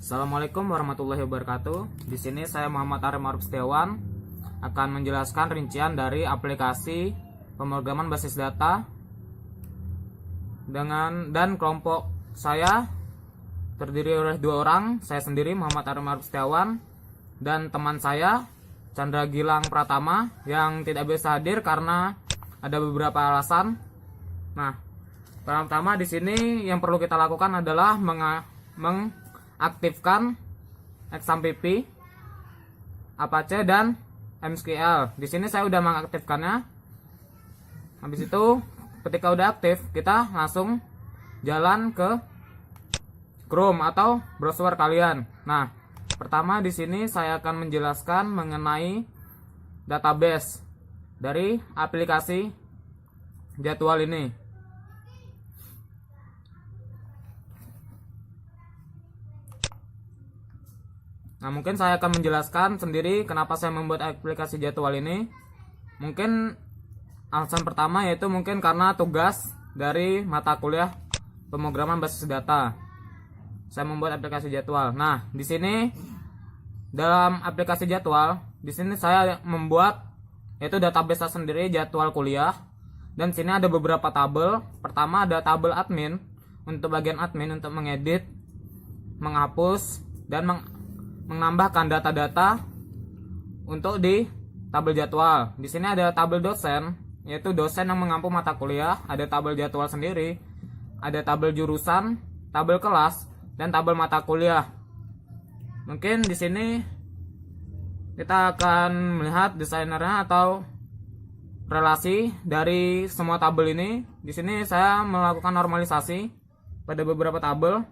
Assalamualaikum warahmatullahi wabarakatuh. Di sini saya Muhammad Arif Maruf Setiawan akan menjelaskan rincian dari aplikasi pemrograman basis data dan kelompok saya terdiri oleh dua orang, saya sendiri Muhammad Arif Maruf Setiawan dan teman saya Chandra Gilang Pratama yang tidak bisa hadir karena ada beberapa alasan. Nah, pertama di sini yang perlu kita lakukan adalah mengaktifkan XAMPP, Apache dan MSQL. Di sini saya udah mengaktifkannya. Habis itu ketika udah aktif, kita langsung jalan ke Chrome atau browser kalian. Nah, pertama di sini saya akan menjelaskan mengenai database dari aplikasi jadwal ini. Nah, mungkin saya akan menjelaskan sendiri kenapa saya membuat aplikasi jadwal ini. Mungkin alasan pertama yaitu mungkin karena tugas dari mata kuliah pemrograman basis data. Saya membuat aplikasi jadwal. Nah, di sini dalam aplikasi jadwal, di sini saya membuat yaitu database sendiri jadwal kuliah. Dan sini ada beberapa tabel. Pertama ada tabel admin untuk bagian admin untuk mengedit, menghapus dan menambahkan data-data untuk di tabel jadwal. Di sini ada tabel dosen, yaitu dosen yang mengampu mata kuliah, ada tabel jadwal sendiri, ada tabel jurusan, tabel kelas, dan tabel mata kuliah. Mungkin di sini kita akan melihat desainernya atau relasi dari semua tabel ini. Di sini saya melakukan normalisasi pada beberapa tabel.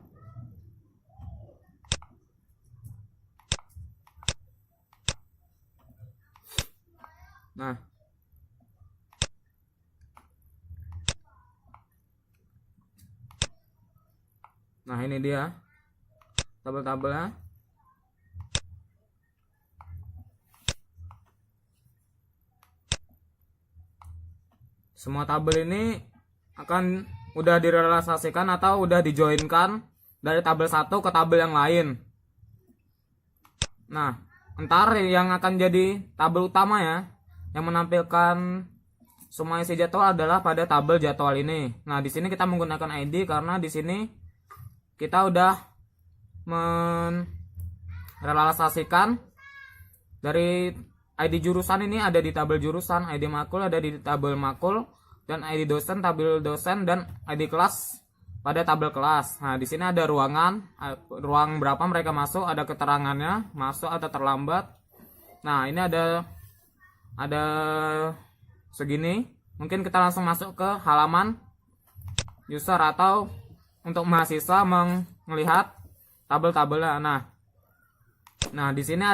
Nah, ini dia tabel-tabelnya. Semua tabel ini akan udah direalisasikan atau udah dijoinkan dari tabel satu ke tabel yang lain. Nah, ntar yang akan jadi tabel utama ya, yang menampilkan semua isi jadwal adalah pada tabel jadwal ini. Nah, di sini kita menggunakan ID karena di sini kita udah merealisasikan dari ID jurusan ini ada di tabel jurusan, ID makul ada di tabel makul, dan ID dosen tabel dosen, dan ID kelas pada tabel kelas. Nah, di sini ada ruang berapa mereka masuk, ada keterangannya, masuk atau terlambat. Nah, ini ada segini. Mungkin kita langsung masuk ke halaman user atau untuk mahasiswa melihat tabel-tabelnya. Nah, di sini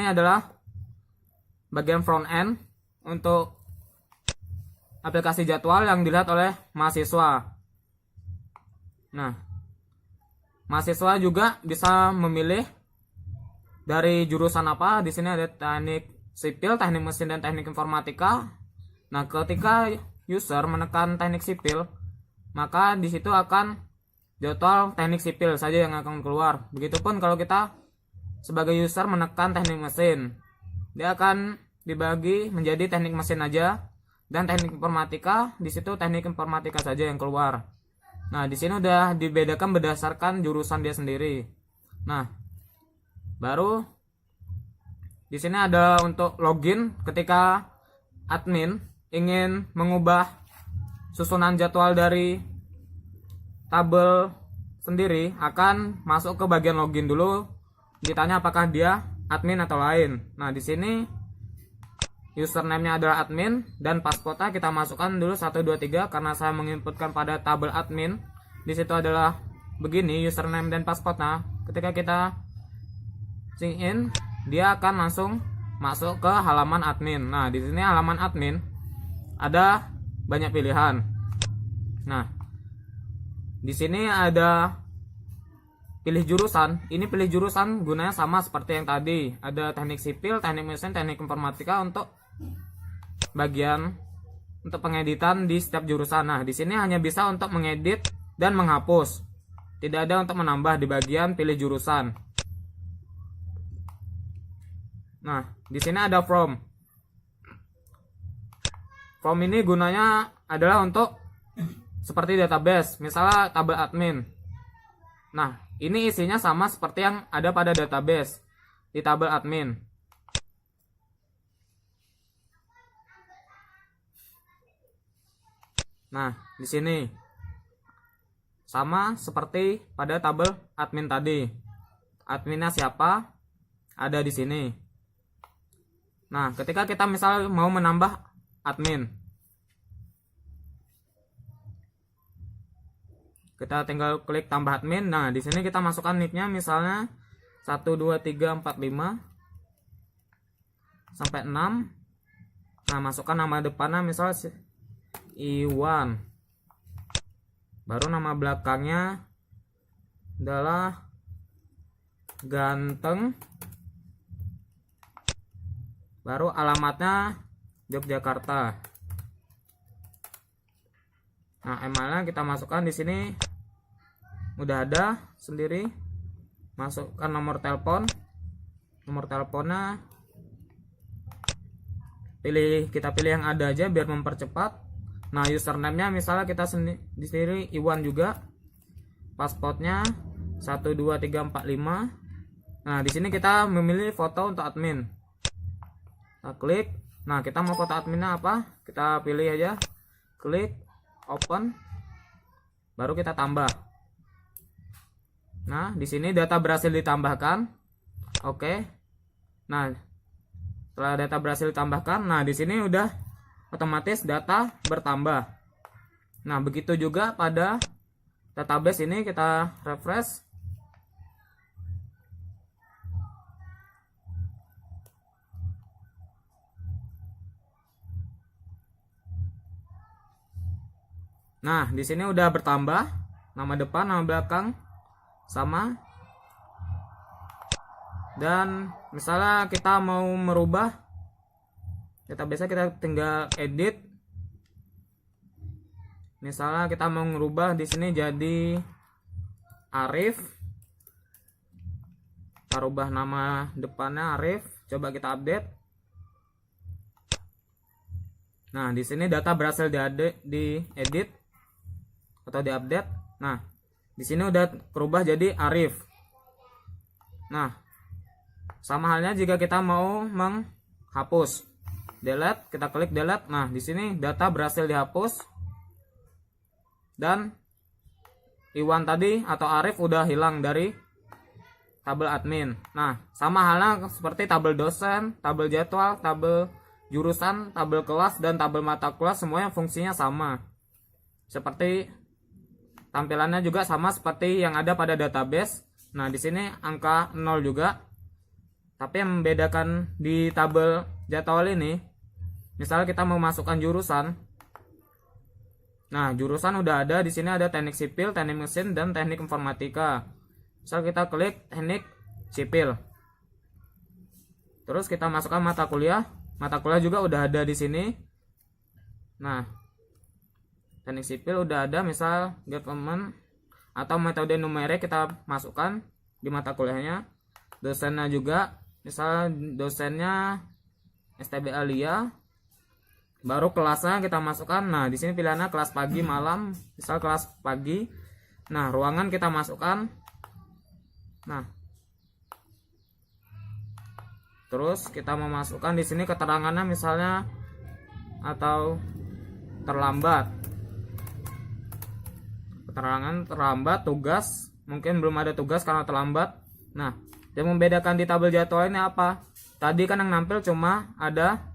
adalah bagian front end untuk aplikasi jadwal yang dilihat oleh mahasiswa. Nah, mahasiswa juga bisa memilih dari jurusan apa. Di sini ada teknik sipil, teknik mesin, dan teknik informatika. Nah, ketika user menekan teknik sipil, maka di situ akan jadwal teknik sipil saja yang akan keluar. Begitupun kalau kita sebagai user menekan teknik mesin, dia akan dibagi menjadi teknik mesin aja, dan teknik informatika di situ teknik informatika saja yang keluar. Nah, di sini udah dibedakan berdasarkan jurusan dia sendiri. Nah, baru di sini ada untuk login ketika admin ingin mengubah susunan jadwal dari tabel sendiri, akan masuk ke bagian login dulu. Ditanya apakah dia admin atau lain. Nah, di sini username-nya adalah admin dan passwordnya kita masukkan dulu 123 karena saya menginputkan pada tabel admin. Di situ adalah begini username dan passwordnya. Ketika kita sign in, dia akan langsung masuk ke halaman admin. Nah, di sini halaman admin ada banyak pilihan. Nah, di sini ada pilih jurusan. Ini pilih jurusan gunanya sama seperti yang tadi. Ada teknik sipil, teknik mesin, teknik informatika untuk bagian untuk pengeditan di setiap jurusan. Nah, di sini hanya bisa untuk mengedit dan menghapus. tidak ada untuk menambah di bagian pilih jurusan. Nah, di sini ada from. From ini gunanya adalah untuk seperti database, misalnya tabel admin. Nah, ini isinya sama seperti yang ada pada database di tabel admin. Nah, di sini sama seperti pada tabel admin tadi. Adminnya siapa? Ada di sini. Nah, ketika kita misal mau menambah admin, kita tinggal klik tambah admin. Nah, di sini kita masukkan nicknya misalnya 1 2 3 4 5 sampai 6. Nah, masukkan nama depannya misal Iwan. Baru nama belakangnya adalah Ganteng. Baru alamatnya Yogyakarta. Nah, emailnya kita masukkan di sini. Udah ada sendiri. Masukkan nomor telepon. Nomor teleponnya kita pilih yang ada aja biar mempercepat. Nah, username-nya misalnya kita di sini Iwan juga. Passwordnya 1 2 3 4 5. Nah, di sini kita memilih foto untuk admin. Kita klik. Nah, kita mau foto adminnya apa? Kita pilih aja. Klik open. Baru kita tambah. Nah, di sini data berhasil ditambahkan. Oke. Nah, setelah data berhasil ditambahkan, nah di sini udah otomatis data bertambah. Nah, begitu juga pada database ini, kita refresh. Nah, di sini udah bertambah nama depan, nama belakang sama. Dan misalnya kita mau merubah database, kita tinggal edit. Misalnya kita mau merubah di sini jadi Arif. Kita rubah nama depannya Arif. Coba kita update. Nah, di sini data berhasil diedit atau diupdate. Nah, di sini udah berubah jadi Arif. Nah, sama halnya jika kita mau menghapus. Delete, kita klik delete. Nah, di sini data berhasil dihapus. Dan Iwan tadi atau Arif udah hilang dari tabel admin. Nah, sama halnya seperti tabel dosen, tabel jadwal, tabel jurusan, tabel kelas, dan tabel mata kuliah, semuanya fungsinya sama. Seperti tampilannya juga sama seperti yang ada pada database. Nah, di sini angka 0 juga. Tapi yang membedakan di tabel jadwal ini, misalnya kita mau masukkan jurusan. Nah, jurusan udah ada di sini, ada teknik sipil, teknik mesin, dan teknik informatika. Misal kita klik teknik sipil. Terus kita masukkan mata kuliah. Mata kuliah juga udah ada di sini. Nah, teknik sipil udah ada, misal government atau metode numerik kita masukkan di mata kuliahnya. Dosennya juga, misal dosennya STB Alia. Baru kelasnya kita masukkan. Nah, di sini pilihannya kelas pagi, malam. Misal kelas pagi. Nah, ruangan kita masukkan. Nah, terus kita memasukkan di sini keterangannya misalnya atau terlambat. Keterangan terlambat, tugas mungkin belum ada tugas karena terlambat. Nah, yang membedakan di tabel jadwal ini apa? Tadi kan yang nampil cuma ada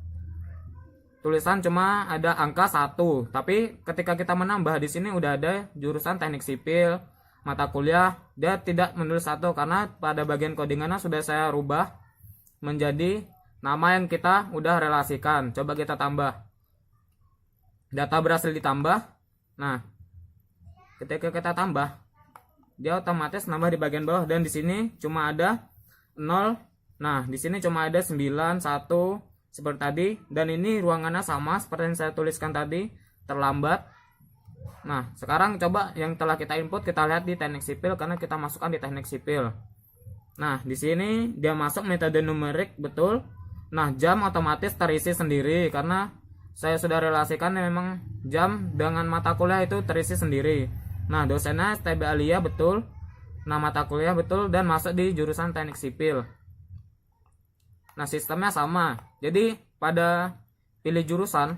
tulisan, cuma ada angka 1. Tapi ketika kita menambah di sini udah ada jurusan teknik sipil, mata kuliah, dia tidak menulis 1 karena pada bagian codingannya sudah saya rubah menjadi nama yang kita udah relasikan. Coba kita tambah. Data berhasil ditambah. Nah, ketika kita tambah, dia otomatis nambah di bagian bawah, dan di sini cuma ada 0. Nah, di sini cuma ada 9, 1 seperti tadi, dan ini ruangannya sama seperti yang saya tuliskan tadi, terlambat. Nah, sekarang coba yang telah kita input kita lihat di teknik sipil karena kita masukkan di teknik sipil. Nah, di sini dia masuk metode numerik betul. Nah, jam otomatis terisi sendiri karena saya sudah relasikan memang jam dengan mata kuliah itu terisi sendiri. Nah, dosennya STB Alia betul. Nah, mata kuliah betul dan masuk di jurusan teknik sipil. Nah, sistemnya sama. Jadi, pada pilih jurusan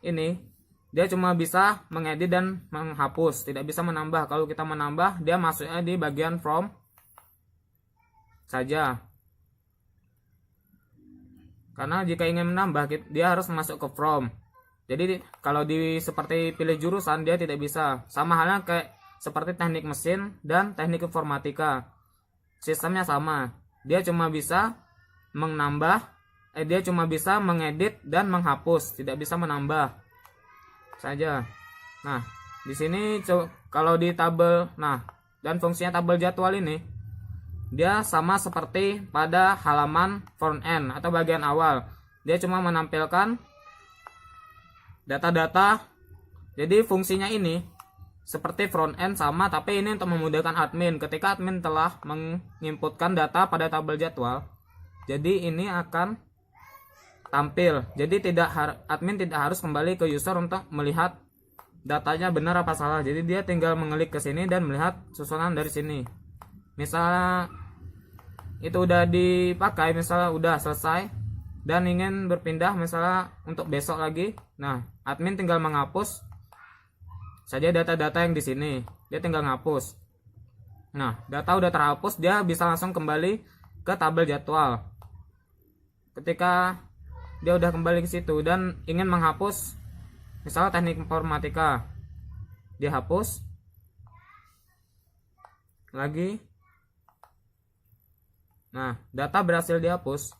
ini dia cuma bisa mengedit dan menghapus, tidak bisa menambah. Kalau kita menambah, dia masuknya di bagian from saja. Karena jika ingin menambah, dia harus masuk ke from. Jadi kalau seperti pilih jurusan dia tidak bisa. Sama halnya kayak seperti teknik mesin dan teknik informatika. Sistemnya sama. Dia cuma bisa dia cuma bisa mengedit dan menghapus, tidak bisa menambah saja. Nah, di sini kalau di tabel, nah, dan fungsinya tabel jadwal ini dia sama seperti pada halaman front end atau bagian awal. Dia cuma menampilkan data-data. Jadi fungsinya ini seperti front end sama, tapi ini untuk memudahkan admin. Ketika admin telah menginputkan data pada tabel jadwal, jadi ini akan tampil. Jadi admin tidak harus kembali ke user untuk melihat datanya benar apa salah. Jadi dia tinggal mengklik ke sini dan melihat susunan dari sini. Misalnya itu udah dipakai, misalnya udah selesai dan ingin berpindah misalnya untuk besok lagi. Nah, admin tinggal menghapus saja data-data yang di sini. Dia tinggal menghapus. Nah, data udah terhapus, dia bisa langsung kembali ke tabel jadwal. Ketika dia udah kembali ke situ dan ingin menghapus misalnya teknik informatika, dia hapus lagi. Nah, data berhasil dihapus.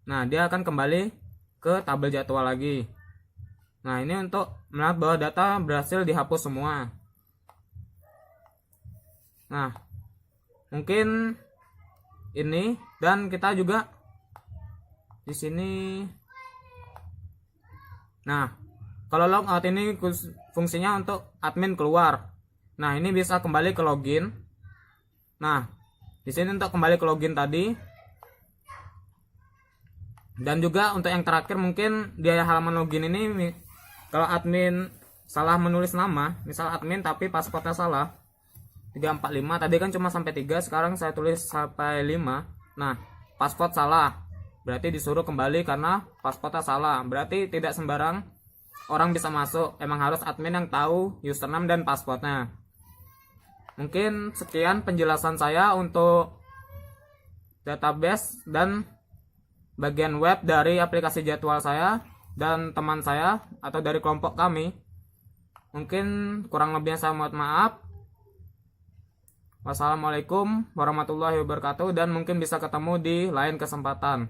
Nah, dia akan kembali ke tabel jadwal lagi. Nah, ini untuk melihat bahwa data berhasil dihapus semua. Nah, mungkin ini, dan kita juga di sini. Nah, kalau logout ini fungsinya untuk admin keluar. Nah, ini bisa kembali ke login. Nah, di sini untuk kembali ke login tadi. Dan juga untuk yang terakhir mungkin di halaman login ini, kalau admin salah menulis nama, misal admin tapi passwordnya salah 345, tadi kan cuma sampai 3, sekarang saya tulis sampai 5. Nah, password salah, berarti disuruh kembali karena passwordnya salah. Berarti tidak sembarang orang bisa masuk, emang harus admin yang tahu username dan passwordnya. Mungkin sekian penjelasan saya untuk database dan bagian web dari aplikasi jadwal saya dan teman saya atau dari kelompok kami. Mungkin kurang lebihnya saya mohon maaf. Wassalamualaikum warahmatullahi wabarakatuh, dan mungkin bisa ketemu di lain kesempatan.